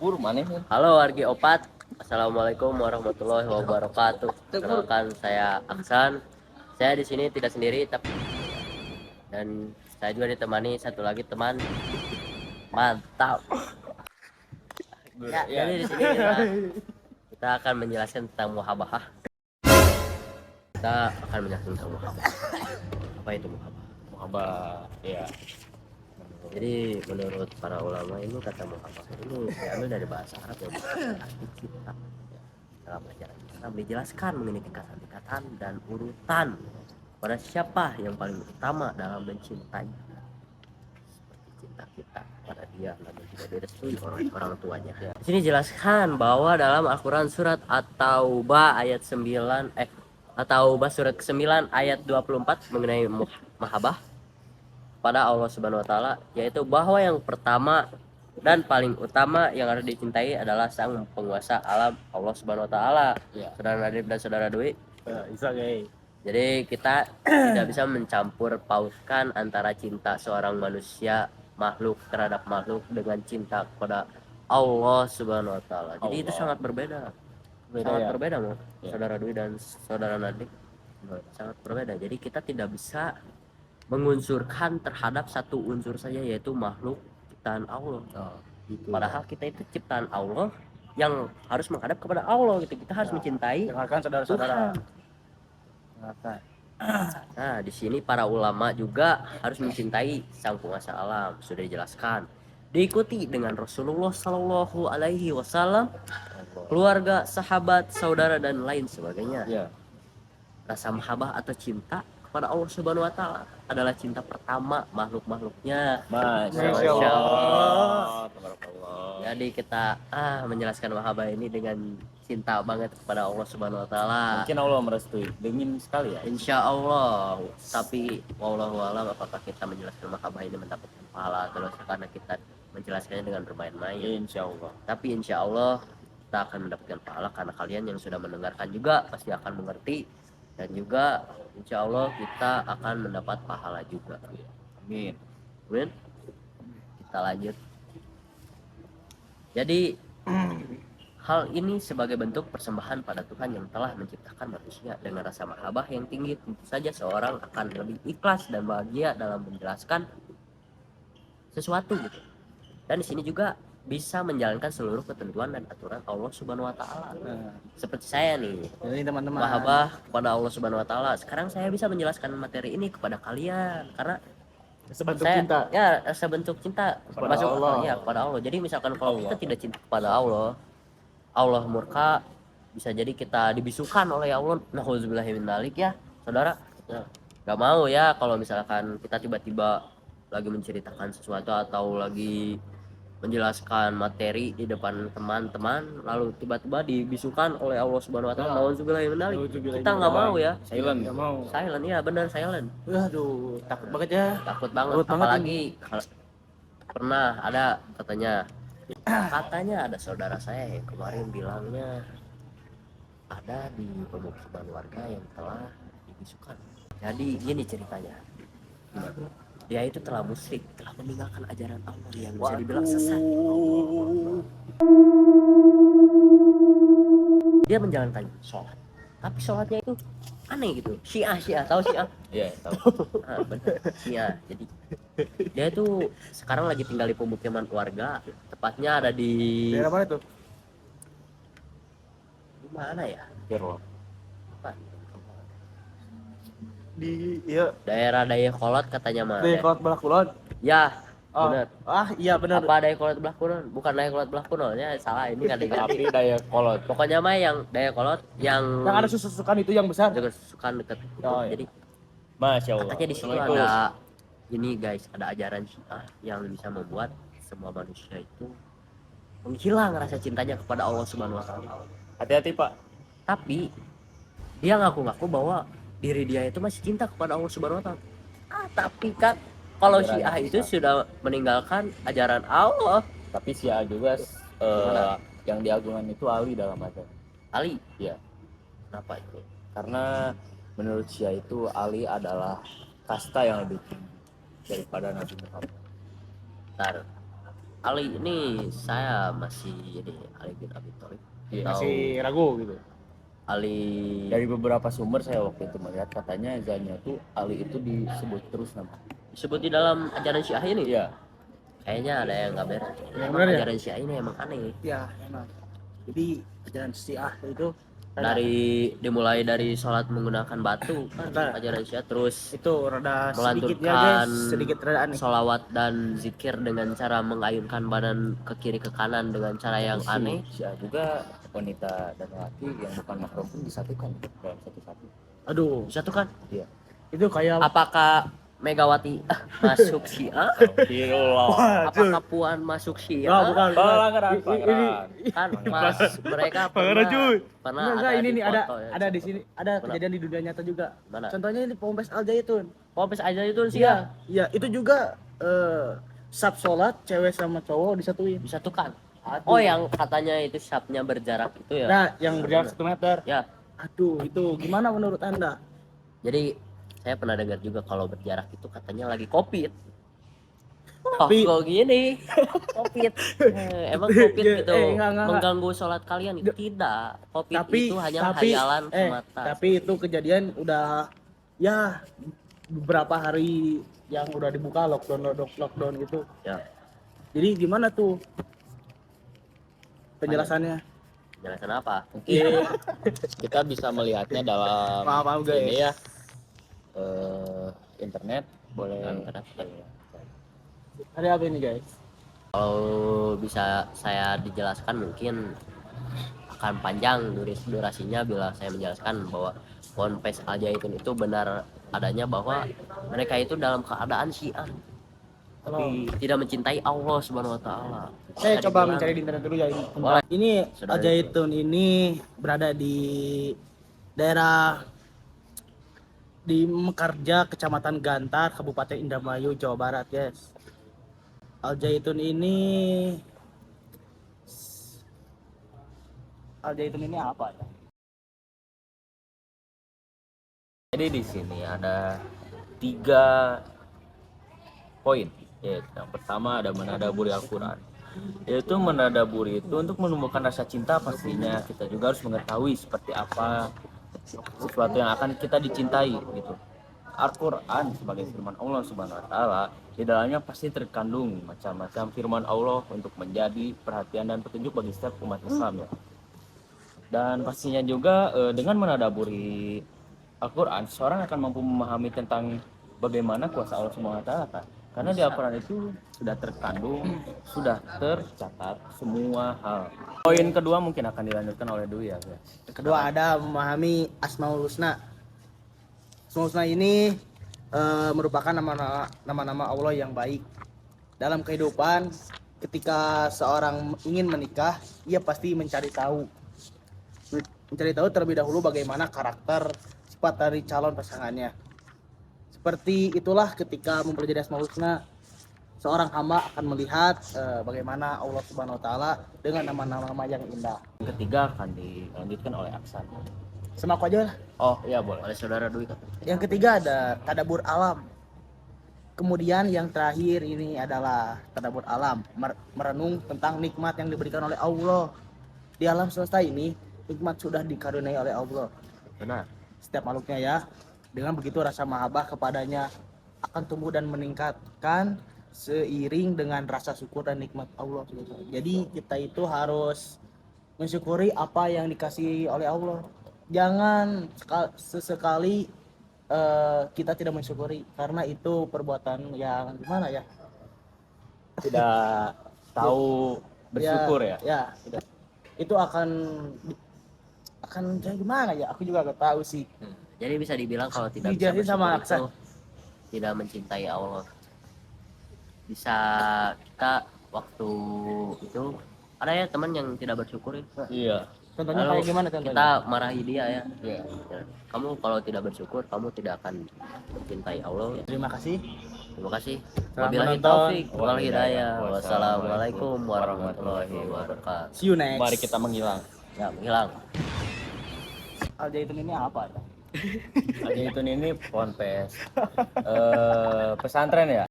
Halo wargi Opat, Assalamualaikum warahmatullahi wabarakatuh. Perkenalkan saya Aksan. Saya di sini tidak sendiri, dan saya juga ditemani satu lagi teman mantap. Ya, jadi di sini kita akan menjelaskan tentang muhabah. Kita akan menjelaskan tentang muhabah. Apa itu muhabah? Muhabah, ya. Jadi menurut para ulama ini kata muhabah ini diambil dari bahasa Arab yang berarti cinta. Dalam ajaran Islam dijelaskan mengenai tingkatan-tingkatan dan urutan pada siapa yang paling utama dalam mencintai, seperti cinta kita pada dia namun tidak direstui oleh orang tuanya. Di sini jelaskan bahwa dalam Al-Quran surat At-Taubah ayat 9 At-Taubah surat ke-9 ayat 24 mengenai mahabbah pada Allah Subhanahu wa taala, yaitu bahwa yang pertama dan paling utama yang harus dicintai adalah sang penguasa alam, Allah Subhanahu wa taala. Ya. Saudara Nadib dan saudara Dwi. Jadi kita tidak bisa mencampur pautkan antara cinta seorang manusia makhluk terhadap makhluk dengan cinta kepada Allah Subhanahu wa taala. Jadi itu sangat berbeda. Sangat berbeda, saudara Dwi dan saudara Nadib. Sangat berbeda. Jadi kita tidak bisa mengunsurkan terhadap satu unsur saja, yaitu makhluk ciptaan Allah. Gitu. Padahal kita itu ciptaan Allah yang harus menghadap kepada Allah gitu. Kita harus mencintai. Dengarkan saudara-saudara. Nah, di sini para ulama juga harus mencintai sang penguasa alam, sudah dijelaskan. Diikuti dengan Rasulullah Shallallahu Alaihi Wasallam, keluarga, sahabat, saudara dan lain sebagainya. Ya. Rasa mahabbah atau cinta kepada Allah Subhanahu wa taala adalah cinta pertama makhluk-makhluknya. Masya Allah. Jadi kita menjelaskan mahabbah ini dengan cinta banget kepada Allah Subhanahu wa taala. Mungkin Allah merestui. Dingin sekali ya. Insya Allah. Tapi wallahu alam apakah kita menjelaskan mahabbah ini mendapatkan pahala terus karena kita menjelaskannya dengan bermain-main. Insya Allah. Tapi insya Allah kita akan mendapatkan pahala karena kalian yang sudah mendengarkan juga pasti akan mengerti, dan juga insya Allah kita akan mendapat pahala juga. Amin. Amin. Kita lanjut. Jadi hal ini sebagai bentuk persembahan pada Tuhan yang telah menciptakan manusia dengan rasa mahabbah yang tinggi. Tentu saja seorang akan lebih ikhlas dan bahagia dalam menjelaskan sesuatu gitu. Dan di sini juga bisa menjalankan seluruh ketentuan dan aturan Allah Subhanahu wa taala. Seperti saya nih. Ini teman-teman. Mahabbah kepada Allah Subhanahu wa taala. Sekarang saya bisa menjelaskan materi ini kepada kalian karena sebentuk cinta. Ya, sebentuk cinta kepada Allah. Ya, kepada Allah. Jadi misalkan kalau kita tidak cinta kepada Allah, Allah murka, bisa jadi kita dibisukan oleh Allah. Nauzubillahi min dzalik ya, saudara. Ya, gak mau ya kalau misalkan kita tiba-tiba lagi menceritakan sesuatu atau lagi menjelaskan materi di depan teman-teman lalu tiba-tiba dibisukan oleh Allah Subhanahu wa taala. Nauzubillahi min dzalik. Kita enggak mau ya. Silent. Enggak mau. Silent ya, benar silent. Aduh, takut banget ya. Takut banget. Apalagi pernah ada katanya ada saudara saya yang kemarin bilangnya ada di pemukiman warga yang telah dibisukan. Jadi gini ceritanya. Dia itu telah musyrik, telah meninggalkan ajaran Allah yang bisa dibilang sesat. Dia menjalankan sholat, tapi sholatnya itu aneh gitu. Syiah, tahu Syiah? Iya, tahu. Benar, Syiah. Jadi dia itu sekarang lagi tinggal di pemukiman warga, tepatnya ada di daerah mana tuh? Di mana ya? Di daerah Dayakolot katanya mah. Dayakolot belah kulon. Ya, benar. Iya benar. Apa Dayakolot belah kulon? Bukan Dayakolot belah kulonnya, salah ini kan tapi Dayakolot. Pokoknya mah yang Dayakolot yang ada susukan itu yang besar. Susukan dekat itu. Jadi Masya Allah. katanya di situ ada ini guys, ada ajaran Syiah yang bisa membuat semua manusia itu menghilang rasa cintanya kepada Allah Subhanahu wa taala. Hati-hati, Pak. Tapi dia ngaku-ngaku bahwa diri dia itu masih cinta kepada Allah Subhanahu wa taala. Tapi kan kalau Syiah itu sudah meninggalkan ajaran Allah. Tapi Syiah juga yang diagungkan itu Ali dalam ajaran. Ali? Iya. Kenapa itu? Karena menurut Syiah itu Ali adalah kasta yang lebih tinggi daripada Nabi Muhammad. Bentar. Ali ini saya masih ini Ali bin Abi Thalib Iya. atau Masih ragu gitu. Ali Dari beberapa sumber saya waktu itu melihat katanya Zanya tuh Ali itu disebut terus nama. disebut di dalam ajaran Syiah ini. Iya. Kayaknya ada yang nggak beres. Yang Emang bener ya? ajaran Syiah ini emang aneh. Ya emang. Jadi ajaran Syiah itu Dimulai dari sholat menggunakan batu kan Nah. ajaran Syiah, terus itu rada sedikit ya melanturkan guys, sedikit rada aneh. sholawat dan zikir dengan cara mengayunkan badan ke kiri ke kanan dengan cara yang aneh. Syiah juga wanita dan laki yang bukan mahram pun disatukan dalam satu satu. Aduh, Bisa tuh kan? Iya. itu kayak Apakah Megawati masuk Syiah? Astagfirullah. Apakah Puan masuk Enggak, Syiah? bukan. Pelanggaran, Ini pelanggaran. Kan pas mereka Pelanggaran, cuy. pernah enggak, ada ini di nih ada foto ya. ada di sini, ada Kenapa? kejadian di dunia nyata juga. Mana? Contohnya ini Ponpes Al Zaitun. Popes aja itu Syiah Iya, itu juga sab sholat cewek sama cowok disatuin. disatukan. Aduh. Oh, yang katanya itu sapnya berjarak itu ya. Nah, yang berjarak 1 meter. Ya, Aduh, itu gimana menurut Anda? jadi saya pernah dengar juga kalau berjarak itu katanya lagi COVID. Tapi- kok gini? COVID. Emang COVID gitu enggak. mengganggu sholat kalian? Tidak. COVID itu hanya tapi hayalan semata. tapi itu kejadian udah ya beberapa hari yang udah dibuka lockdown gitu. Ya, Jadi gimana tuh penjelasannya? jelasan apa? Mungkin kita bisa melihatnya dalam Paham, guys. ini ya, internet boleh. Internet. Ada apa ini guys? Kalau bisa saya dijelaskan mungkin akan panjang durasinya bila saya menjelaskan bahwa Ponpes Al Zaitun itu benar adanya bahwa mereka itu dalam keadaan Syiah tapi tidak mencintai Allah Subhanahu wa taala. Saya Bisa coba dibilang- mencari di internet dulu ya ini. Boleh. Ini Sudah Al Zaitun ini berada di daerah di Mekarja, Kecamatan Gantar, Kabupaten Indramayu, Jawa Barat, guys. Al Zaitun ini apa ya? Jadi di sini ada 3 poin. Yang pertama ada menadaburi Al-Quran. Yaitu menadaburi itu untuk menumbuhkan rasa cinta, pastinya kita juga harus mengetahui seperti apa sesuatu yang akan kita dicintai gitu. Al-Quran sebagai firman Allah Subhanahu wa taala, di dalamnya pasti terkandung macam-macam firman Allah untuk menjadi perhatian dan petunjuk bagi setiap umat Islam ya. Dan pastinya juga dengan menadaburi Al-Quran, seorang akan mampu memahami tentang bagaimana kuasa Allah Subhanahu wa taala kan. Karena di Al-Quran itu sudah terkandung, sudah tercatat semua hal. Poin kedua mungkin akan dilanjutkan oleh Dwi ya, guys. Yang kedua ada memahami Asmaul Husna. Asmaul Husna ini merupakan nama-nama Allah yang baik. Dalam kehidupan, ketika seorang ingin menikah, ia pasti mencari tahu terlebih dahulu bagaimana karakter sifat dari calon pasangannya. Seperti itulah ketika mempelajari Asmaul Husna, seorang hamba akan melihat bagaimana Allah Subhanahu wa taala dengan nama-nama yang indah. Yang ketiga akan dilanjutkan oleh Aksan. Sama aku aja lah. Oh iya boleh. Oleh saudara Dwi kan. Yang ketiga ada tadabur alam. Kemudian yang terakhir ini adalah tadabur alam, merenung tentang nikmat yang diberikan oleh Allah. Di alam semesta ini nikmat sudah dikaruniai oleh Allah Benar. setiap makhluknya ya. Dengan begitu rasa mahabbah kepadanya akan tumbuh dan meningkatkan seiring dengan rasa syukur dan nikmat Allah. Jadi kita itu harus mensyukuri apa yang dikasihi oleh Allah. Jangan sesekali kita tidak mensyukuri, karena itu perbuatan yang gimana ya? Tidak tahu bersyukur ya. Ya, itu akan kayak gimana ya? Aku juga gak tahu sih. Jadi bisa dibilang kalau tidak bisa Dijelasin sama bersyukur itu Aksan. tidak mencintai Allah. Bisa kita waktu itu ada ya teman yang tidak bersyukur ya. Iya. Contohnya Lalu kayak gimana contohnya? kita marahi dia ya. Iya. Ya, kamu kalau tidak bersyukur kamu tidak akan mencintai Allah. Terima kasih. Terima kasih. Selamat Wabillahi menonton. taufik wal hidayah. Wassalamualaikum Wassalamualaikum warahmatullahi wabarakatuh. See you next. Mari kita menghilang. Ya, menghilang. Al Zaitun ini apa ya? Al Zaitun ini ponpes pesantren ya.